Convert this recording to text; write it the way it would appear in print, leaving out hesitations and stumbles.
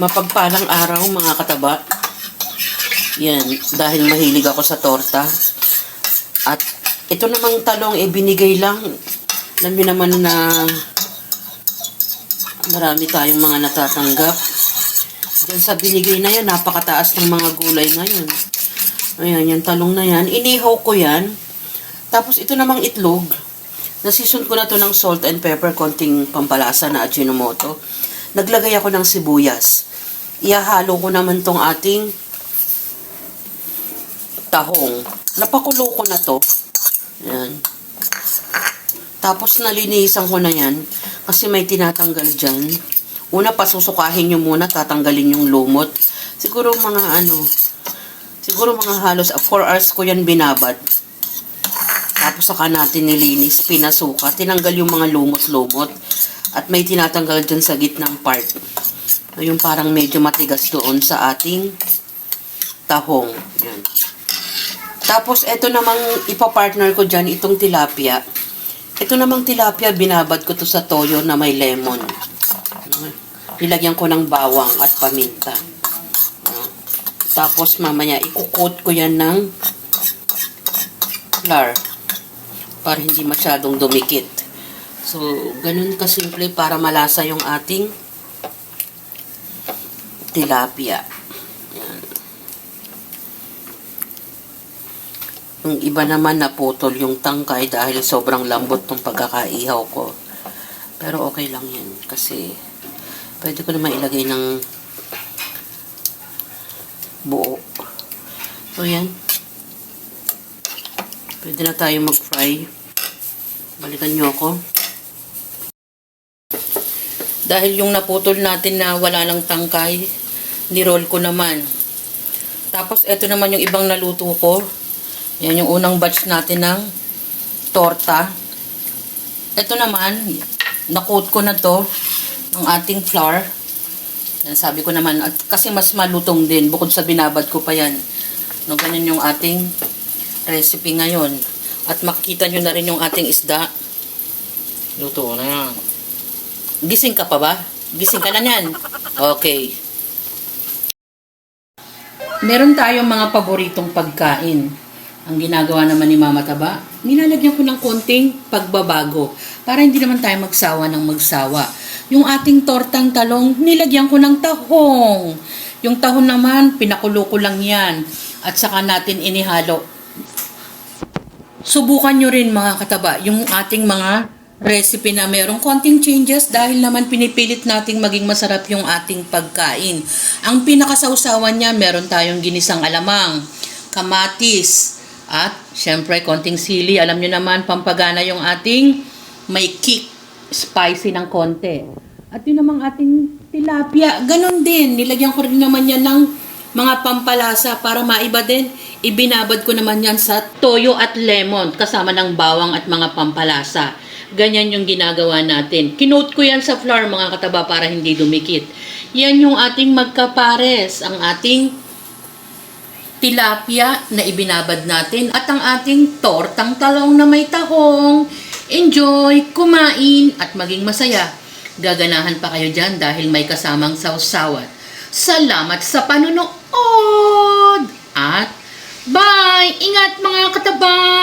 Mapagpalang araw mga kataba. Yan, dahil mahilig ako sa torta. At ito namang talong binigay lang. Alam niyo naman na marami tayong mga natatanggap. Diyan sa binigay na yan, napakataas ng mga gulay ngayon. Ayan, yung talong na yan. Inihaw ko yan. Tapos ito namang itlog. Nasison ko na to ng salt and pepper, konting pampalasa na Ajinomoto. Naglagay ako ng sibuyas. Ihahalo ko naman tong ating tahong. Napakulo ko na to. Yan. Tapos nalinisan ko na yan kasi may tinatanggal dyan. Una, pasusukahin nyo muna, tatanggalin yung lumot. Siguro mga halos 4 hours ko yan binabad. Tapos saka natin nilinis, pinasuka, tinanggal yung mga lumot-lumot. At may tinatanggal dyan sa gitnang part. Yung parang medyo matigas doon sa ating tahong. Yan. Tapos, ito namang ipapartner ko dyan, itong tilapia. Ito namang tilapia, binabad ko to sa toyo na may lemon. Nilagyan ko ng bawang at paminta. Tapos, mamaya, ikukot ko yan ng flour para hindi masyadong dumikit. So, ganun kasimple para malasa yung ating tilapia. Yan. Yung iba naman naputol yung tangkay dahil sobrang lambot ng pagkakaihaw ko. Pero okay lang yan kasi pwede ko naman ilagay ng buo. So yan. Pwede na tayo mag-fry. Balikan nyo ako. Dahil yung naputol natin na wala lang tangkay, ni-roll ko naman. Tapos, ito naman yung ibang naluto ko. Yan yung unang batch natin ng torta. Ito naman, na-coat ko na to ng ating flour. Yan, sabi ko naman, at kasi mas malutong din, bukod sa binabad ko pa yan. No, ganyan yung ating recipe ngayon. At makikita nyo na rin yung ating isda. Luto na yan. Gising ka pa ba? Gising ka na yan. Okay. Meron tayong mga paboritong pagkain. Ang ginagawa naman ni Mama Taba, nilalagyan ko ng konting pagbabago para hindi naman tayo magsawa ng magsawa. Yung ating tortang talong, nilagyan ko ng tahong. Yung tahong naman, pinakulo ko lang yan. At saka natin inihalo. Subukan nyo rin mga kataba, yung ating mga recipe na mayroong konting changes dahil naman pinipilit nating maging masarap yung ating pagkain. Ang pinakasawsawan niya, meron tayong ginisang alamang, kamatis, at syempre konting sili. Alam niyo naman, pampagana yung ating may kick, spicy ng konti. At yun namang ating tilapia, ganon din. Nilagyan ko rin naman yan ng mga pampalasa para maiba din. Ibinabad ko naman yan sa toyo at lemon kasama ng bawang at mga pampalasa. Ganyan yung ginagawa natin. Kinote ko yan sa flour mga kataba para hindi dumikit. Yan yung ating magkapares. Ang ating tilapia na ibinabad natin at ang ating tortang talong na may tahong. Enjoy, kumain at maging masaya. Gaganahan pa kayo dyan dahil may kasamang sawsawan. Salamat sa panunood! At bye! Ingat mga kataba!